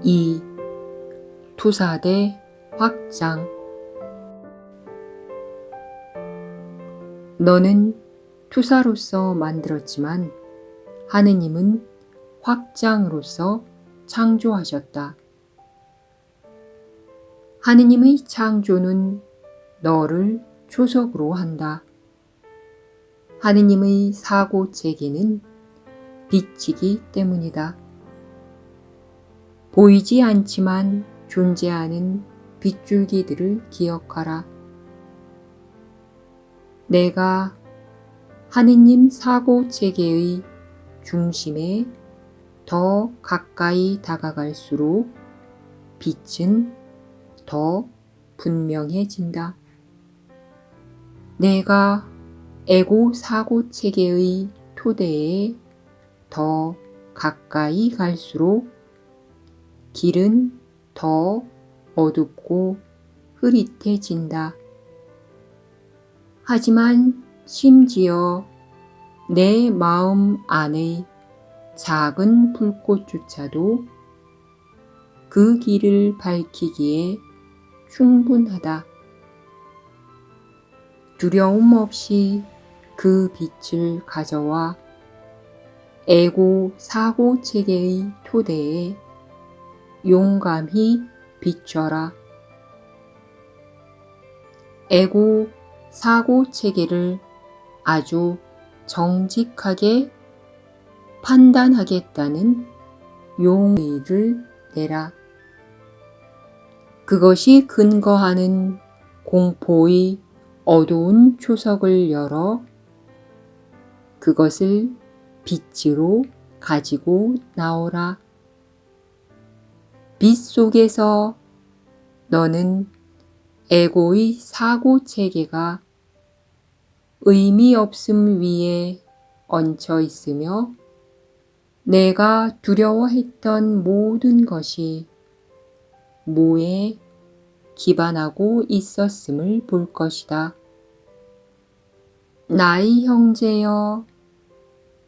2. 투사대 확장. 너는 투사로서 만들었지만 하느님은 확장으로서 창조하셨다. 하느님의 창조는 너를 초석으로 한다. 하느님의 사고 체계는 빛이기 때문이다. 보이지 않지만 존재하는 빗줄기들을 기억하라. 내가 하느님 사고 체계의 중심에 더 가까이 다가갈수록 빛은 더 분명해진다. 내가 에고 사고 체계의 토대에 더 가까이 갈수록 길은 더 어둡고 흐릿해진다. 하지만 심지어 내 마음 안의 작은 불꽃조차도 그 길을 밝히기에 충분하다. 두려움 없이 그 빛을 가져와 에고 사고 체계의 토대에 용감히 비춰라. 에고 사고 체계를 아주 정직하게 판단하겠다는 용의를 내라. 그것이 근거하는 공포의 어두운 초석을 열어 그것을 빛으로 가지고 나오라. 빛 속에서 너는 에고의 사고 체계가 의미 없음 위에 얹혀 있으며 내가 두려워했던 모든 것이 무에 기반하고 있었음을 볼 것이다. 나의 형제여,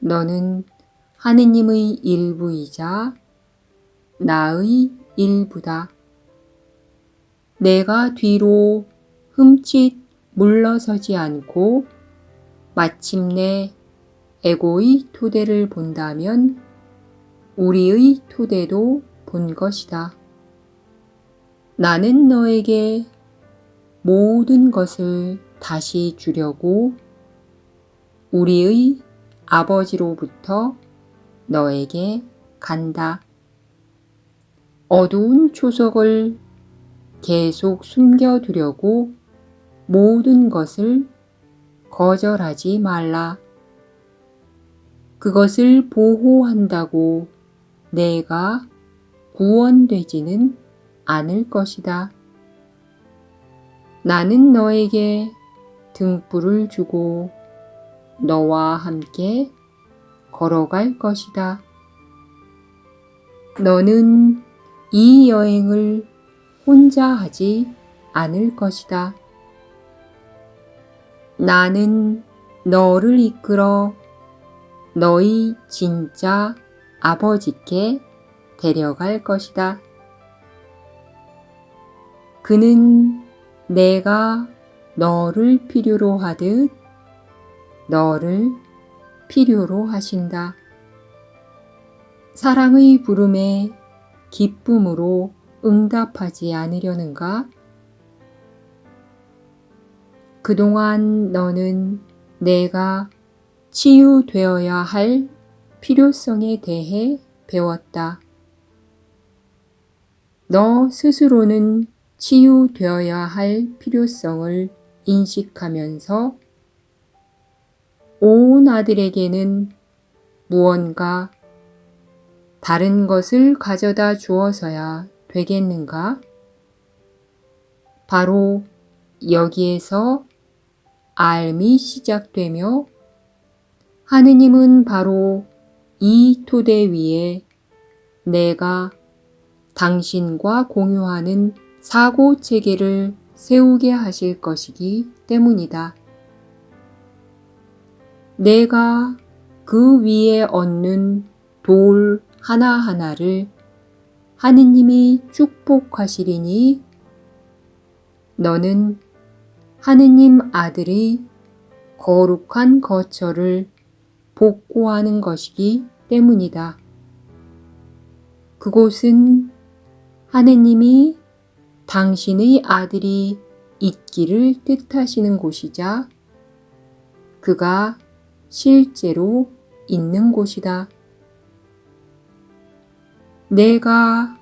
너는 하느님의 일부이자 나의 일부다. 내가 뒤로 흠칫 물러서지 않고 마침내 에고의 토대를 본다면 우리의 토대도 본 것이다. 나는 너에게 모든 것을 다시 주려고 우리의 아버지로부터 너에게 간다. 어두운 초석을 계속 숨겨두려고 모든 것을 거절하지 말라. 그것을 보호한다고 내가 구원되지는 않을 것이다. 나는 너에게 등불을 주고 너와 함께 걸어갈 것이다. 너는 이 여행을 혼자 하지 않을 것이다. 나는 너를 이끌어 너희 진짜 아버지께 데려갈 것이다. 그는 내가 너를 필요로 하듯 너를 필요로 하신다. 사랑의 부름에 기쁨으로 응답하지 않으려는가? 그동안 너는 내가 치유되어야 할 필요성에 대해 배웠다. 너 스스로는 치유되어야 할 필요성을 인식하면서 온 아들에게는 무언가 다른 것을 가져다 주어서야 되겠는가? 바로 여기에서 앓음이 시작되며 하느님은 바로 이 토대 위에 내가 당신과 공유하는 사고 체계를 세우게 하실 것이기 때문이다. 내가 그 위에 얹는 돌 하나하나를 하느님이 축복하시리니 너는 하느님 아들의 거룩한 거처를 복고하는 것이기 때문이다. 그곳은 하느님이 당신의 아들이 있기를 뜻하시는 곳이자 그가 실제로 있는 곳이다. 내가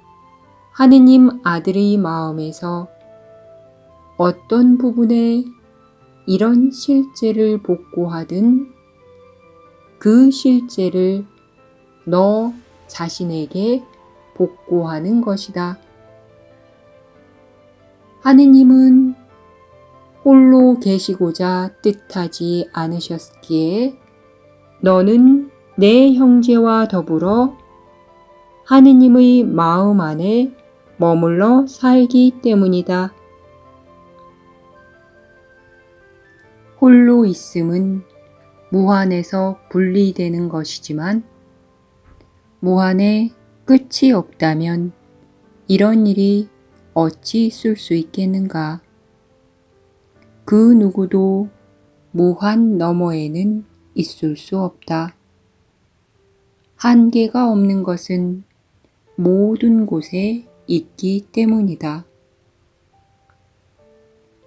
하느님 아들의 마음에서 어떤 부분에 이런 실제를 복고하든 그 실제를 너 자신에게 복고하는 것이다. 하느님은 홀로 계시고자 뜻하지 않으셨기에 너는 내 형제와 더불어 하느님의 마음 안에 머물러 살기 때문이다. 홀로 있음은 무한에서 분리되는 것이지만 무한에 끝이 없다면 이런 일이 어찌 있을 수 있겠는가? 그 누구도 무한 너머에는 있을 수 없다. 한계가 없는 것은 모든 곳에 있기 때문이다.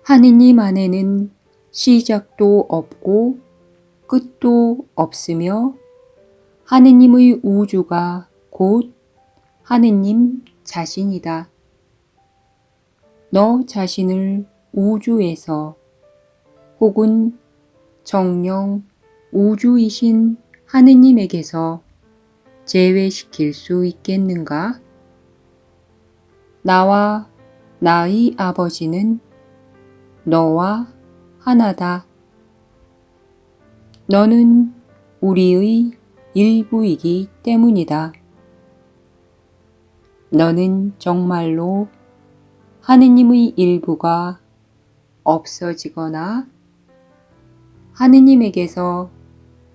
하느님 안에는 시작도 없고 끝도 없으며 하느님의 우주가 곧 하느님 자신이다. 너 자신을 우주에서 혹은 정령 우주이신 하느님에게서 제외시킬 수 있겠는가? 나와 나의 아버지는 너와 하나다. 너는 우리의 일부이기 때문이다. 너는 정말로 하느님의 일부가 없어지거나 하느님에게서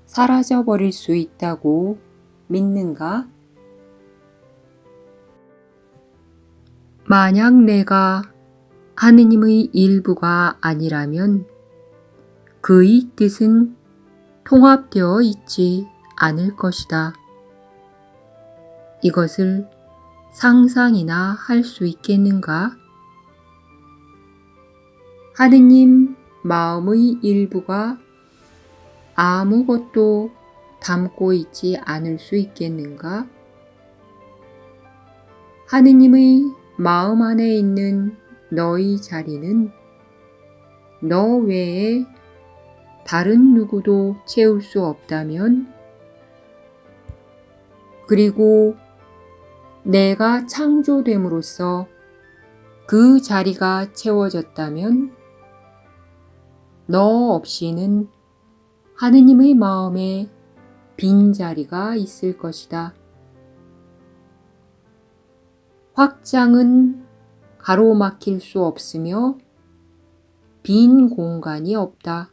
사라져 버릴 수 있다고 믿는가? 만약 내가 하느님의 일부가 아니라면 그의 뜻은 통합되어 있지 않을 것이다. 이것을 상상이나 할 수 있겠는가? 하느님 마음의 일부가 아무것도 담고 있지 않을 수 있겠는가? 하느님의 마음 안에 있는 너의 자리는 너 외에 다른 누구도 채울 수 없다면, 그리고 내가 창조됨으로써 그 자리가 채워졌다면 너 없이는 하느님의 마음에 빈자리가 있을 것이다. 확장은 가로막힐 수 없으며 빈 공간이 없다.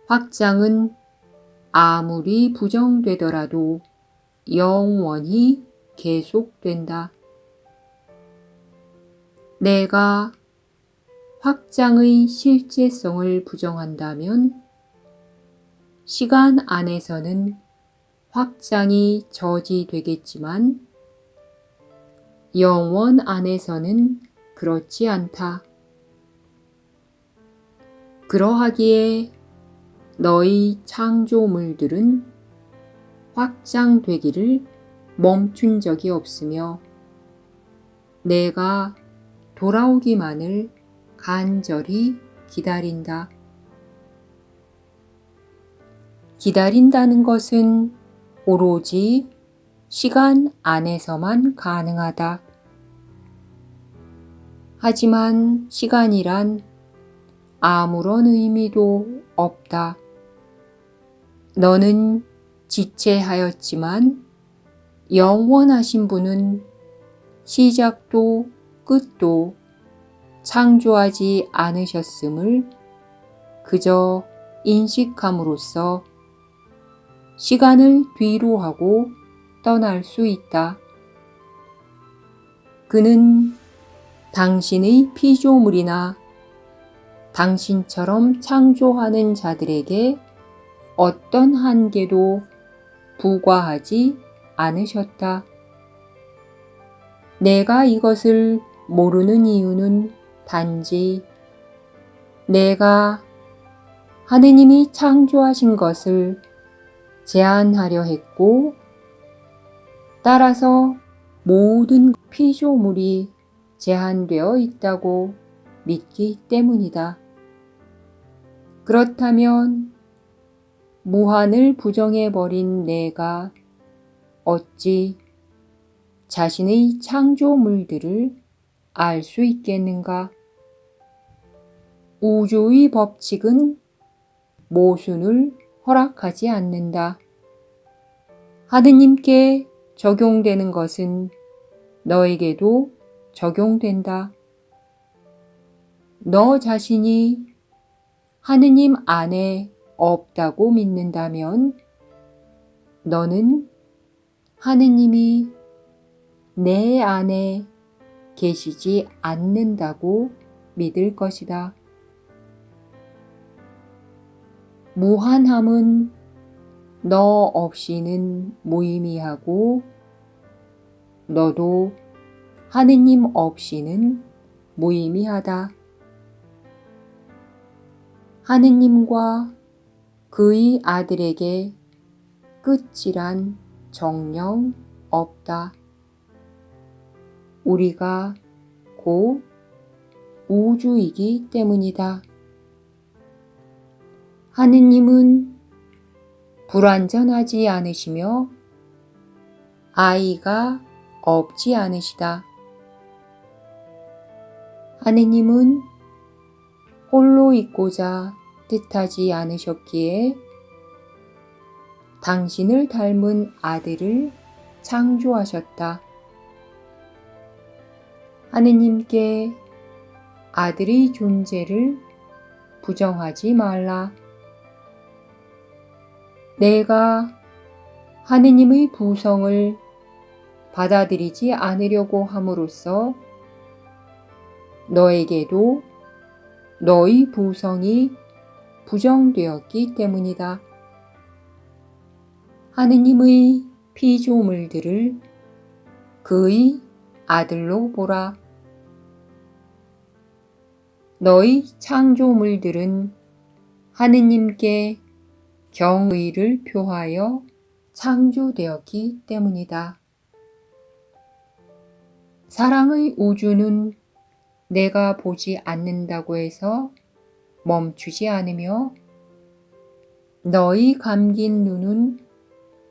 확장은 아무리 부정되더라도 영원히 계속된다. 내가 확장의 실제성을 부정한다면 시간 안에서는 확장이 저지되겠지만 영원 안에서는 그렇지 않다. 그러하기에 너희 창조물들은 확장되기를 멈춘 적이 없으며 내가 돌아오기만을 간절히 기다린다. 기다린다는 것은 오로지 시간 안에서만 가능하다. 하지만 시간이란 아무런 의미도 없다. 너는 지체하였지만 영원하신 분은 시작도 끝도 창조하지 않으셨음을 그저 인식함으로써 시간을 뒤로 하고 떠날 수 있다. 그는 당신의 피조물이나 당신처럼 창조하는 자들에게 어떤 한계도 부과하지 않으셨다. 내가 이것을 모르는 이유는 단지 내가 하느님이 창조하신 것을 제한하려 했고, 따라서 모든 피조물이 제한되어 있다고 믿기 때문이다. 그렇다면 무한을 부정해버린 내가 어찌 자신의 창조물들을 알 수 있겠는가? 우주의 법칙은 모순을 허락하지 않는다. 하느님께 적용되는 것은 너에게도 적용된다. 너 자신이 하느님 안에 없다고 믿는다면 너는 하느님이 내 안에 계시지 않는다고 믿을 것이다. 무한함은 너 없이는 무의미하고 너도 하느님 없이는 무의미하다. 하느님과 그의 아들에게 끝이란 정녕 없다. 우리가 곧 우주이기 때문이다. 하느님은 불완전하지 않으시며 아이가 없지 않으시다. 하느님은 홀로 있고자 뜻하지 않으셨기에 당신을 닮은 아들을 창조하셨다. 하느님께 아들의 존재를 부정하지 말라. 내가 하느님의 부성을 받아들이지 않으려고 함으로써 너에게도 너의 부성이 부정되었기 때문이다. 하느님의 피조물들을 그의 아들로 보라. 너의 창조물들은 하느님께 경의를 표하여 창조되었기 때문이다. 사랑의 우주는 내가 보지 않는다고 해서 멈추지 않으며 너의 감긴 눈은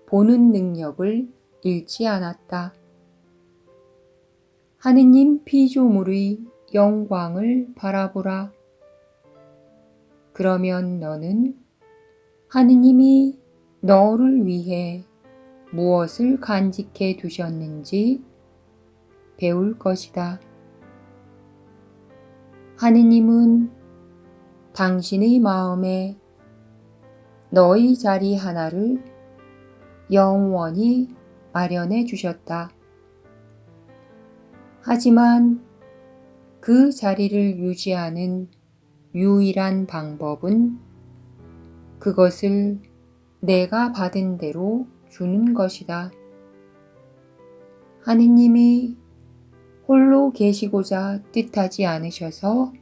보는 능력을 잃지 않았다. 하느님 피조물의 영광을 바라보라. 그러면 너는 하느님이 너를 위해 무엇을 간직해 두셨는지 배울 것이다. 하느님은 당신의 마음에 너의 자리 하나를 영원히 마련해 주셨다. 하지만 그 자리를 유지하는 유일한 방법은 그것을 내가 받은 대로 주는 것이다. 하느님이 홀로 계시고자 뜻하지 않으셔서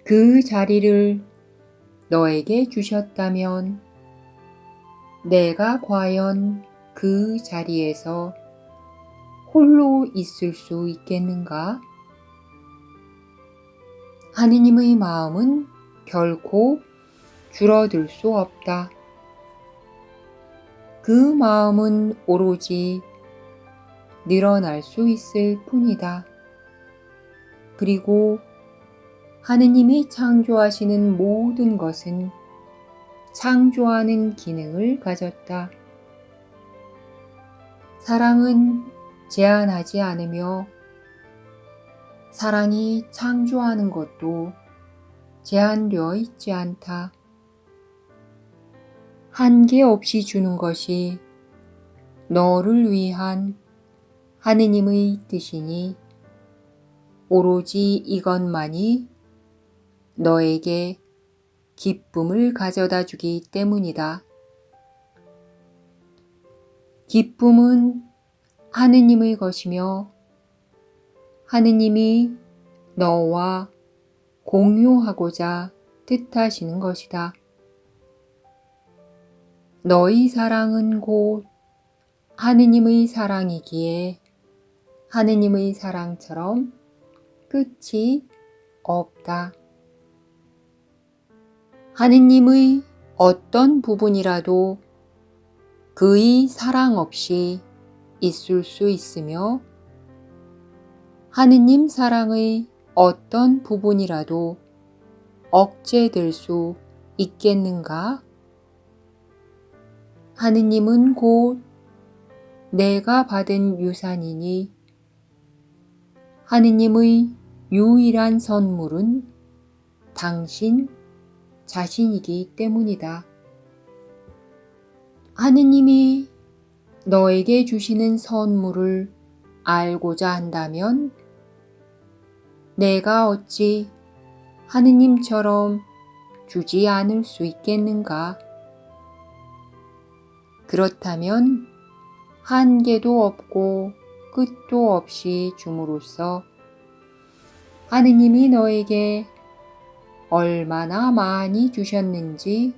그 자리를 너에게 주셨다면 내가 과연 그 자리에서 홀로 있을 수 있겠는가? 하느님의 마음은 결코 줄어들 수 없다. 그 마음은 오로지 늘어날 수 있을 뿐이다. 그리고 하느님이 창조하시는 모든 것은 창조하는 기능을 가졌다. 사랑은 제한하지 않으며 사랑이 창조하는 것도 제한되어 있지 않다. 한계 없이 주는 것이 너를 위한 하느님의 뜻이니 오로지 이것만이 너에게 기쁨을 가져다 주기 때문이다. 기쁨은 하느님의 것이며 하느님이 너와 공유하고자 뜻하시는 것이다. 너희 사랑은 곧 하느님의 사랑이기에 하느님의 사랑처럼 끝이 없다. 하느님의 어떤 부분이라도 그의 사랑 없이 있을 수 있으며 하느님 사랑의 어떤 부분이라도 억제될 수 있겠는가? 하느님은 곧 내가 받은 유산이니 하느님의 유일한 선물은 당신 자신이기 때문이다. 하느님이 너에게 주시는 선물을 알고자 한다면 내가 어찌 하느님처럼 주지 않을 수 있겠는가? 그렇다면 한계도 없고 끝도 없이 줌으로써 하느님이 너에게 얼마나 많이 주셨는지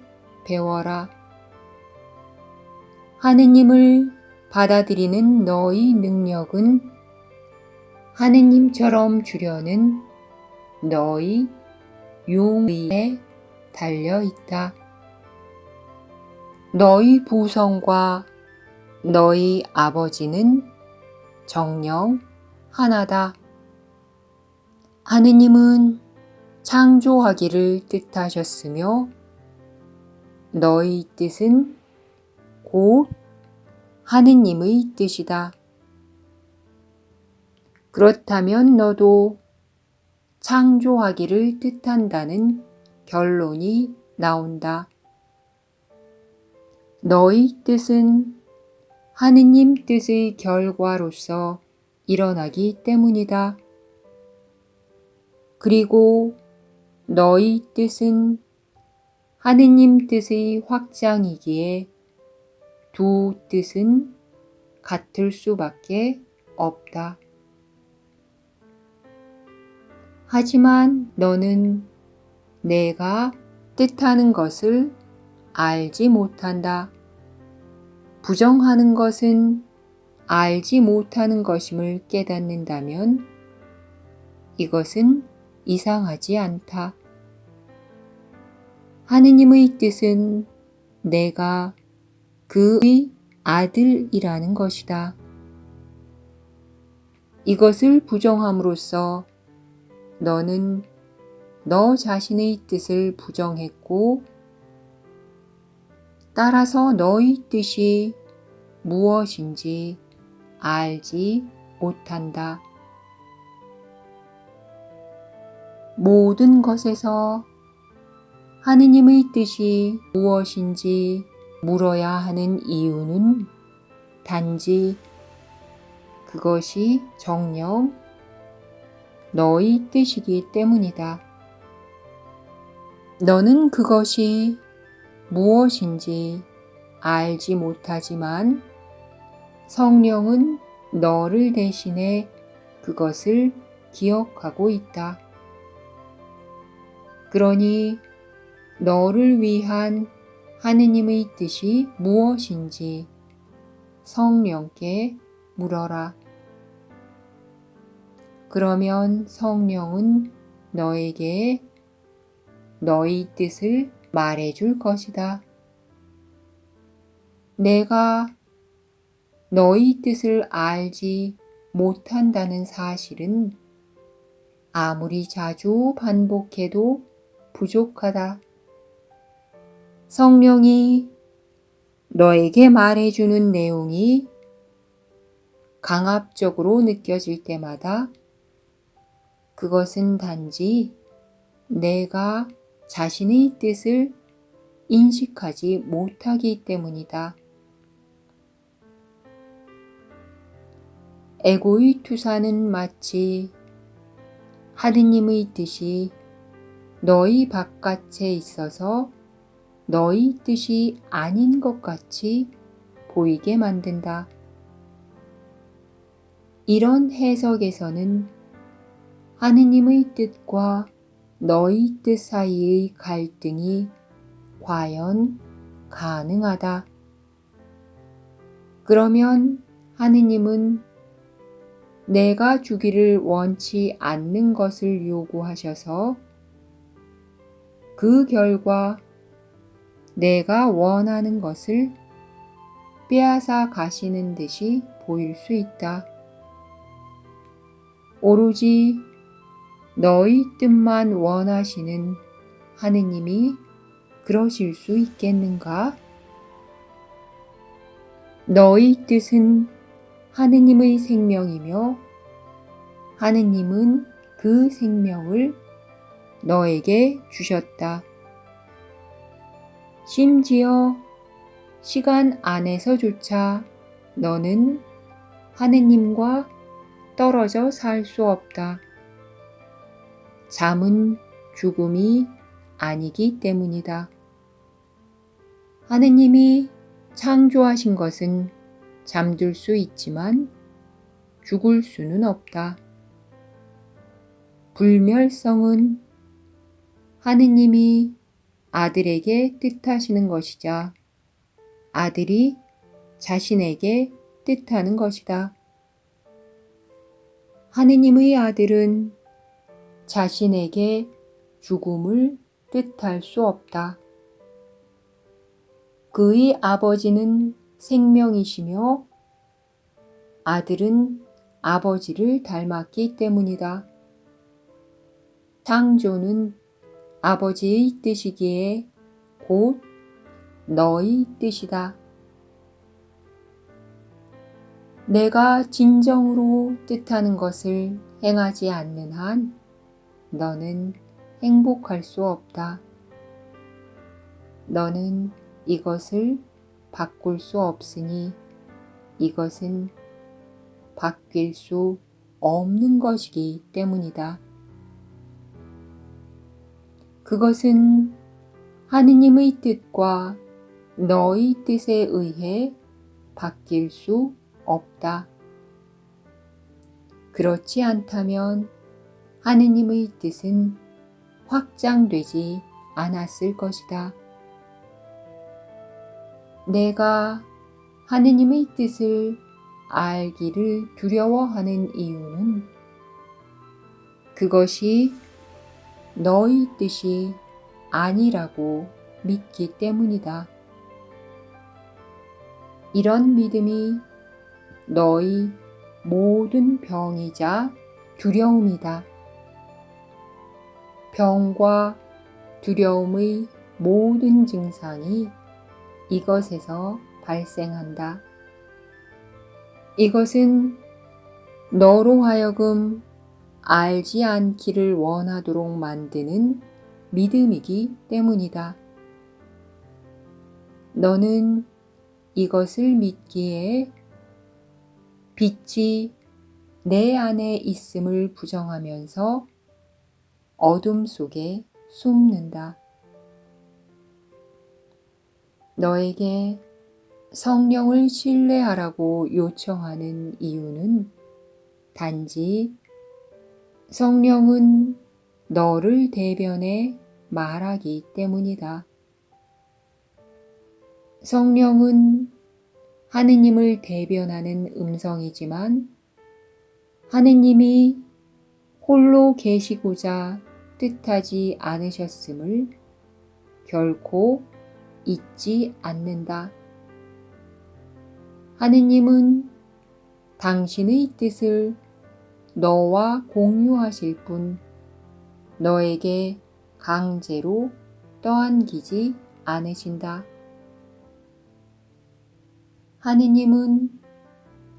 배워라. 하느님을 받아들이는 너의 능력은 하느님처럼 주려는 너의 용의에 달려 있다. 너희 부성과 너희 아버지는 정녕 하나다. 하느님은 창조하기를 뜻하셨으며 너희 뜻은 곧 하느님의 뜻이다. 그렇다면 너도 창조하기를 뜻한다는 결론이 나온다. 너희 뜻은 하느님 뜻의 결과로서 일어나기 때문이다. 그리고 너희 뜻은 하느님 뜻의 확장이기에 두 뜻은 같을 수밖에 없다. 하지만 너는 내가 뜻하는 것을 알지 못한다. 부정하는 것은 알지 못하는 것임을 깨닫는다면 이것은 이상하지 않다. 하느님의 뜻은 내가 그의 아들이라는 것이다. 이것을 부정함으로써 너는 너 자신의 뜻을 부정했고 따라서 너의 뜻이 무엇인지 알지 못한다. 모든 것에서 하느님의 뜻이 무엇인지 물어야 하는 이유는 단지 그것이 정녕 너의 뜻이기 때문이다. 너는 그것이 무엇인지 알지 못하지만 성령은 너를 대신해 그것을 기억하고 있다. 그러니 너를 위한 하느님의 뜻이 무엇인지 성령께 물어라. 그러면 성령은 너에게 너의 뜻을 말해줄 것이다. 내가 너의 뜻을 알지 못한다는 사실은 아무리 자주 반복해도 부족하다. 성령이 너에게 말해주는 내용이 강압적으로 느껴질 때마다 그것은 단지 내가 자신의 뜻을 인식하지 못하기 때문이다. 에고의 투사는 마치 하느님의 뜻이 너희 바깥에 있어서 너희 뜻이 아닌 것 같이 보이게 만든다. 이런 해석에서는 하느님의 뜻과 너희 뜻 사이의 갈등이 과연 가능하다. 그러면 하느님은 내가 주기를 원치 않는 것을 요구하셔서 그 결과 내가 원하는 것을 빼앗아 가시는 듯이 보일 수 있다. 오로지 너희 뜻만 원하시는 하느님이 그러실 수 있겠는가? 너희 뜻은 하느님의 생명이며 하느님은 그 생명을 너에게 주셨다. 심지어 시간 안에서조차 너는 하느님과 떨어져 살 수 없다. 잠은 죽음이 아니기 때문이다. 하느님이 창조하신 것은 잠들 수 있지만 죽을 수는 없다. 불멸성은 하느님이 아들에게 뜻하시는 것이자 아들이 자신에게 뜻하는 것이다. 하느님의 아들은 자신에게 죽음을 뜻할 수 없다. 그의 아버지는 생명이시며 아들은 아버지를 닮았기 때문이다. 창조는 아버지의 뜻이기에 곧 너의 뜻이다. 내가 진정으로 뜻하는 것을 행하지 않는 한 너는 행복할 수 없다. 너는 이것을 바꿀 수 없으니 이것은 바뀔 수 없는 것이기 때문이다. 그것은 하느님의 뜻과 너의 뜻에 의해 바뀔 수 없다. 그렇지 않다면 하느님의 뜻은 확장되지 않았을 것이다. 내가 하느님의 뜻을 알기를 두려워하는 이유는 그것이 너의 뜻이 아니라고 믿기 때문이다. 이런 믿음이 너의 모든 병이자 두려움이다. 병과 두려움의 모든 증상이 이것에서 발생한다. 이것은 너로 하여금 알지 않기를 원하도록 만드는 믿음이기 때문이다. 너는 이것을 믿기에 빛이 내 안에 있음을 부정하면서 어둠 속에 숨는다. 너에게 성령을 신뢰하라고 요청하는 이유는 단지 성령은 너를 대변해 말하기 때문이다. 성령은 하느님을 대변하는 음성이지만 하느님이 홀로 계시고자 뜻하지 않으셨음을 결코 잊지 않는다. 하느님은 당신의 뜻을 너와 공유하실 뿐 너에게 강제로 떠안기지 않으신다. 하느님은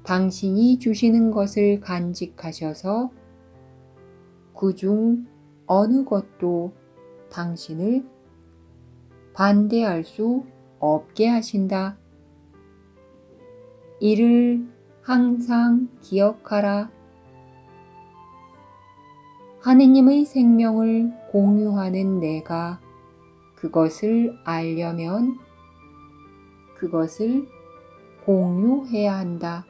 당신이 주시는 것을 간직하셔서 그중 어느 것도 당신을 반대할 수 없게 하신다. 이를 항상 기억하라. 하느님의 생명을 공유하는 내가 그것을 알려면 그것을 공유해야 한다.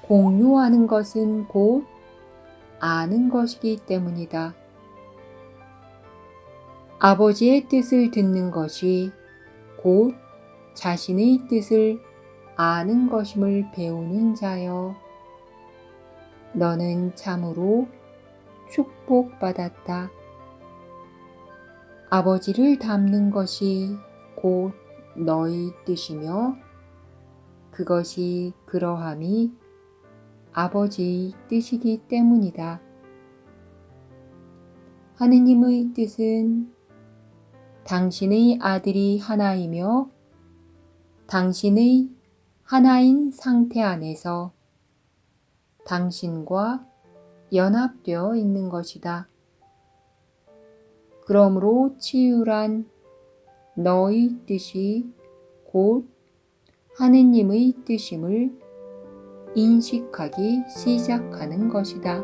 공유하는 것은 곧 아는 것이기 때문이다. 아버지의 뜻을 듣는 것이 곧 자신의 뜻을 아는 것임을 배우는 자여. 너는 참으로 축복받았다. 아버지를 닮는 것이 곧 너의 뜻이며 그것이 그러함이 아버지의 뜻이기 때문이다. 하느님의 뜻은 당신의 아들이 하나이며 당신의 하나인 상태 안에서 당신과 연합되어 있는 것이다. 그러므로 치유란 너의 뜻이 곧 하느님의 뜻임을 인식하기 시작하는 것이다.